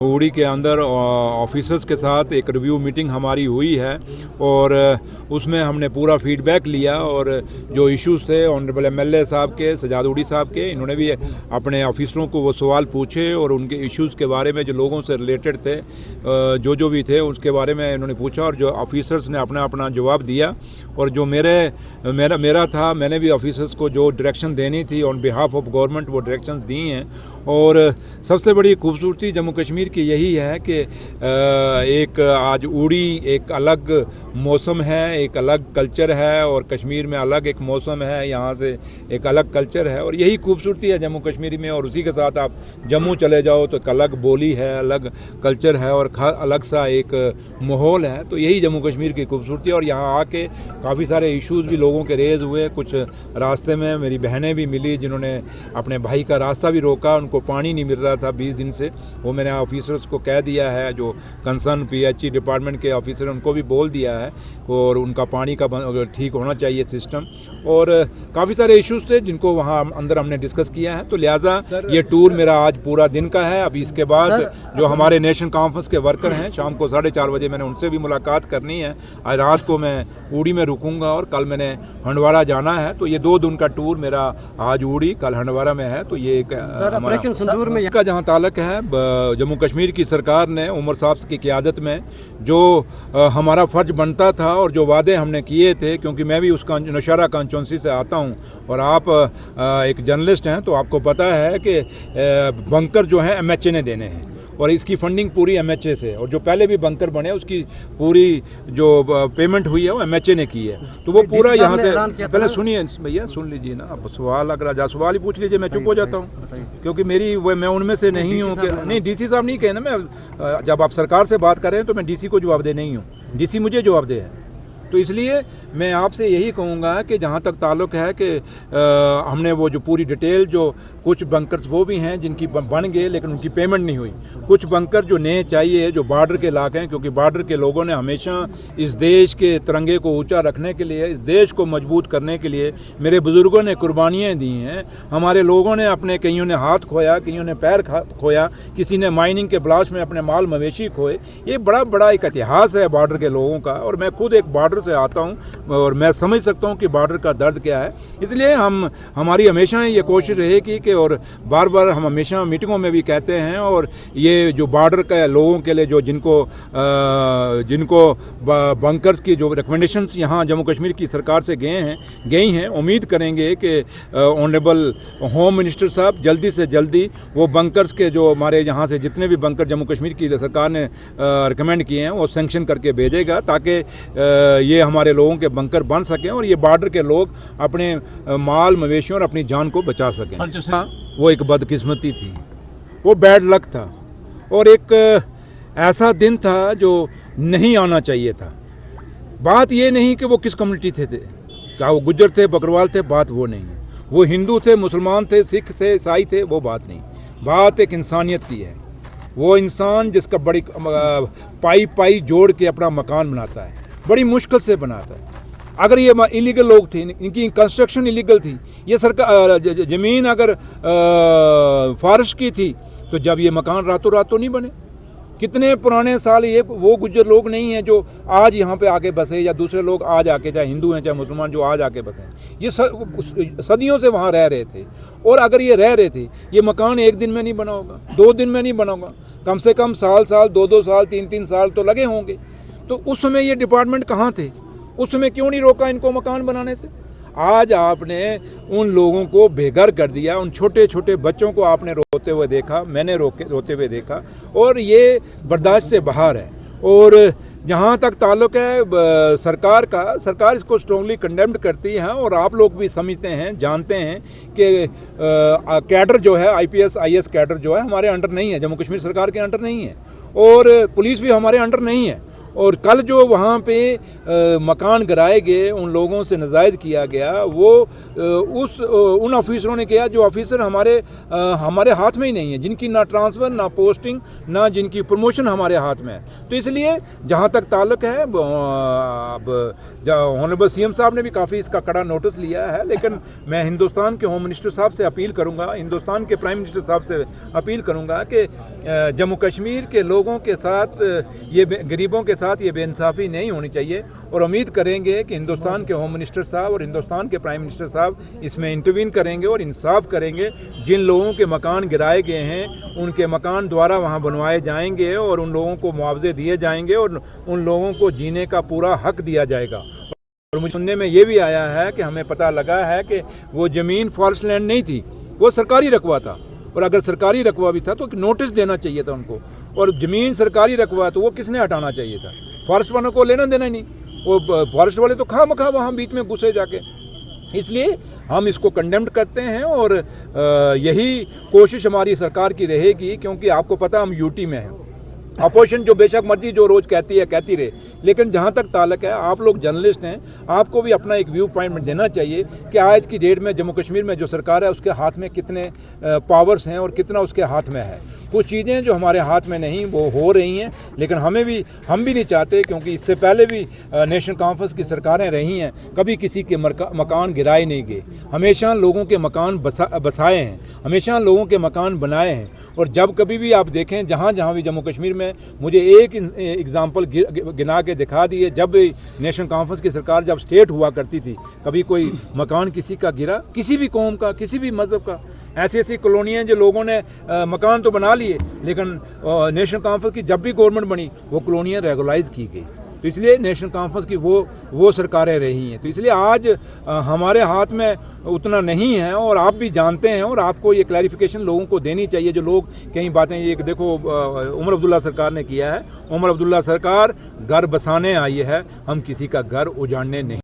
उड़ी के अंदर ऑफिसर्स के साथ एक रिव्यू मीटिंग हमारी हुई है और उसमें हमने पूरा फीडबैक लिया और जो इश्यूज़ थे ऑनरेबल एमएलए साहब के, सजाद उड़ी साहब के, इन्होंने भी अपने ऑफिसरों को वो सवाल पूछे और उनके इश्यूज़ के बारे में जो लोगों से रिलेटेड थे, जो भी थे उसके बारे में इन्होंने पूछा और जो ऑफिसर्स ने अपना अपना जवाब दिया। और जो मेरा था, मैंने भी ऑफिसर्स को जो डायरेक्शन देनी थी ऑन बिहाफ ऑफ गवर्नमेंट वो डायरेक्शंस दी हैं। और सबसे बड़ी खूबसूरती जम्मू कश्मीर की यही है कि एक आज उड़ी एक अलग मौसम है, एक अलग कल्चर है और कश्मीर में अलग एक मौसम है, यहाँ से एक अलग कल्चर है और यही खूबसूरती है जम्मू कश्मीर में। और उसी के साथ आप जम्मू चले जाओ तो एक अलग बोली है, अलग कल्चर है और अलग सा एक माहौल है। तो यही जम्मू कश्मीर की खूबसूरती है। और यहाँ आके काफ़ी सारे इश्यूज़ भी लोगों के रेज़ हुए। कुछ रास्ते में मेरी बहनें भी मिली जिन्होंने अपने भाई का रास्ता भी रोका, उनको पानी नहीं मिल रहा था 20 दिन से। वो मैंने ऑफिसर्स को कह दिया है, जो कंसर्न पीएचई डिपार्टमेंट के ऑफिसर उनको भी बोल दिया है और उनका पानी का ठीक होना चाहिए सिस्टम। और काफ़ी सारे इश्यूज़ थे जिनको वहाँ अंदर हमने डिस्कस किया है। तो लिहाजा ये टूर मेरा आज पूरा दिन का है। अभी इसके बाद जो हमारे नेशनल कॉन्फ्रेंस के वर्कर हैं, शाम को 4:30 बजे मैंने उनसे भी मुलाकात करनी है। आज रात को मैं उड़ी में रुकूंगा और कल मैंने हंडवाड़ा जाना है। तो ये 2 दिन का टूर मेरा आज उड़ी, कल हंडवाड़ा में है। तो ये ऑपरेशन सिंदूर में का जहाँ ताल्लुक है, जम्मू कश्मीर की सरकार ने उमर साहब की क़यादत में जो हमारा फ़र्ज बनता था और जो वादे हमने किए थे, क्योंकि मैं भी उसका नौशहरा कॉन्स्टिट्यूंसी से आता हूँ और आप एक जर्नलिस्ट हैं तो आपको पता है कि बंकर जो हैं एमएचए ने देने हैं और इसकी फंडिंग पूरी एमएचए से, और जो पहले भी बंकर बने उसकी पूरी जो पेमेंट हुई है वो एमएचए ने की है। तो वो पूरा यहाँ से पहले सुनिए भैया, सुन लीजिए ना। अब सवाल अगर सवाल ही पूछ लीजिए, मैं चुप हो जाता हूँ क्योंकि मैं उनमें से नहीं हूँ। नहीं, डीसी साहब नहीं कहे ना, मैं जब आप सरकार से बात कर रहे हैं तो मैं डीसी को जवाब दे नहीं हूँ, डीसी मुझे जवाब दे है। तो इसलिए मैं आपसे यही कहूँगा कि जहाँ तक ताल्लुक़ है कि हमने वो जो पूरी डिटेल, जो कुछ बंकर्स वो भी हैं जिनकी बन गए लेकिन उनकी पेमेंट नहीं हुई, कुछ बंकर जो नए चाहिए जो बॉर्डर के इलाके हैं, क्योंकि बॉर्डर के लोगों ने हमेशा इस देश के तिरंगे को ऊंचा रखने के लिए, इस देश को मजबूत करने के लिए मेरे बुज़ुर्गों ने कुर्बानियाँ दी हैं। हमारे लोगों ने अपने, कईयों ने हाथ खोया, कईयों ने पैर खोया, किसी ने माइनिंग के ब्लास्ट में अपने माल मवेशी खोए। ये बड़ा एक इतिहास है बॉर्डर के लोगों का और मैं खुद एक बॉर्डर से आता हूं और मैं समझ सकता हूं कि बॉर्डर का दर्द क्या है। इसलिए हमारी हमेशा ये कोशिश रहेगी कि, और बार बार हम हमेशा मीटिंगों में भी कहते हैं, और ये जो बॉर्डर के लोगों के लिए जो जिनको बंकर्स की जो रिकमेंडेशंस यहाँ जम्मू कश्मीर की सरकार से गई हैं, उम्मीद करेंगे कि ऑनरेबल होम मिनिस्टर साहब जल्दी से जल्दी वो बंकर्स के जो हमारे यहाँ से जितने भी बंकर जम्मू कश्मीर की सरकार ने रिकमेंड किए हैं वो सैंक्शन करके भेजेगा, ताकि ये हमारे लोगों के बंकर बन सकें और ये बॉर्डर के लोग अपने माल मवेशियों और अपनी जान को बचा सकें। वो एक बदकिस्मती थी, वो बैड लक था और एक ऐसा दिन था जो नहीं आना चाहिए था। बात ये नहीं कि वो किस कम्युनिटी थे, क्या वो गुज्जर थे, बकरवाल थे, बात वो नहीं है। वो हिंदू थे, मुसलमान थे, सिख थे, ईसाई थे, वो बात नहीं। बात एक इंसानियत की है। वो इंसान जिसका बड़ी पाई जोड़ के अपना मकान बनाता है, बड़ी मुश्किल से बनाता है। अगर ये इलीगल लोग थे, इनकी कंस्ट्रक्शन इलीगल थी, ये सरकार ज़मीन अगर फॉरेस्ट की थी तो जब ये मकान रातों रात तो नहीं बने। कितने पुराने साल ये वो गुज्जर लोग नहीं हैं जो आज यहाँ पे आके बसे, या दूसरे लोग आज आके, चाहे हिंदू हैं चाहे मुसलमान, जो आज आके बसे, ये सदियों से वहाँ रह रहे थे। और अगर ये रह रहे थे, ये मकान एक दिन में नहीं बना होगा, 2 दिन में नहीं बना होगा, कम से कम साल 2 साल 3 साल तो लगे होंगे। तो उस समय ये डिपार्टमेंट कहाँ थे? उस समय क्यों नहीं रोका इनको मकान बनाने से? आज आपने उन लोगों को बेघर कर दिया, उन छोटे छोटे बच्चों को आपने रोते हुए देखा, मैंने रोते हुए देखा, और ये बर्दाश्त से बाहर है। और जहाँ तक ताल्लुक़ है सरकार का, सरकार इसको स्ट्रांगली कंडेम्ड करती है और आप लोग भी समझते हैं, जानते हैं कि कैडर जो है, IPS IAS कैडर जो है हमारे अंडर नहीं है, जम्मू कश्मीर सरकार के अंडर नहीं है, और पुलिस भी हमारे अंडर नहीं है। और कल जो वहाँ पे मकान गिराए गए, उन लोगों से नाजायज़ किया गया, वो उन ऑफिसरों ने किया जो ऑफिसर हमारे हाथ में ही नहीं है, जिनकी ना ट्रांसफ़र, ना पोस्टिंग, ना जिनकी प्रमोशन हमारे हाथ में है। तो इसलिए जहाँ तक ताल्लुक़ है, अब ऑनरेबल सीएम साहब ने भी काफ़ी इसका कड़ा नोटिस लिया है, लेकिन मैं हिंदुस्तान के होम मिनिस्टर साहब से अपील करूँगा, हिंदुस्तान के प्राइम मिनिस्टर साहब से अपील करूँगा कि जम्मू कश्मीर के लोगों के साथ, ये गरीबों के साथ ये बेइंसाफ़ी नहीं होनी चाहिए। और उम्मीद करेंगे कि हिंदुस्तान के होम मिनिस्टर साहब और हिंदुस्तान के प्राइम मिनिस्टर साहब इसमें इंटरवीन करेंगे और इंसाफ करेंगे। जिन लोगों के मकान गिराए गए हैं, उनके मकान दोबारा वहाँ बनवाए जाएंगे और उन लोगों को मुआवजे दिए जाएंगे और उन लोगों को जीने का पूरा हक दिया जाएगा। और मुझे सुनने में ये भी आया है कि हमें पता लगा है कि वो ज़मीन फॉरेस्ट लैंड नहीं थी, वो सरकारी रकबा था, और अगर सरकारी रकबा भी था तो नोटिस देना चाहिए था उनको, और ज़मीन सरकारी रकबा तो वो किसने हटाना चाहिए था? फॉरेस्ट वालों को लेना देना ही नहीं, वो फॉरेस्ट वाले तो खामखा वहाँ बीच में घुसे जाके। इसलिए हम इसको कंडेम्ड करते हैं और यही कोशिश हमारी सरकार की रहेगी, क्योंकि आपको पता हम यूटी में हैं। अपोजिशन जो बेशक मर्जी जो रोज़ कहती है कहती रहे, लेकिन जहाँ तक ताल्लुक है, आप लोग जर्नलिस्ट हैं, आपको भी अपना एक व्यू पॉइंट देना चाहिए कि आज की डेट में जम्मू कश्मीर में जो सरकार है उसके हाथ में कितने पावर्स हैं और कितना उसके हाथ में है। कुछ चीज़ें जो हमारे हाथ में नहीं वो हो रही हैं, लेकिन हम भी नहीं चाहते, क्योंकि इससे पहले भी नेशनल कॉन्फ्रेंस की सरकारें रही हैं, कभी किसी के मकान गिराए नहीं गए, हमेशा लोगों के मकान बसाए हैं, हमेशा लोगों के मकान बनाए हैं। और जब कभी भी आप देखें, जहाँ भी जम्मू कश्मीर में, मुझे एक एग्जाम्पल गिना के दिखा दिए, जब नेशनल कॉन्फ्रेंस की सरकार जब स्टेट हुआ करती थी, कभी कोई मकान किसी का गिरा, किसी भी कौम का, किसी भी मज़हब का। ऐसी कॉलोनियाँ जो लोगों ने मकान तो बना लिए, लेकिन नेशनल कॉन्फ्रेंस की जब भी गवर्नमेंट बनी, वो कॉलोनियाँ रेगुलाइज की गई। तो इसलिए नेशनल कॉन्फ्रेंस की वो सरकारें रही हैं। तो इसलिए आज हमारे हाथ में उतना नहीं है, और आप भी जानते हैं, और आपको ये क्लैरिफिकेशन लोगों को देनी चाहिए। जो लोग कई बातें, ये देखो उमर अब्दुल्ला सरकार ने किया है, उमर अब्दुल्ला सरकार घर बसाने आई है, हम किसी का घर उजाड़ने नहीं।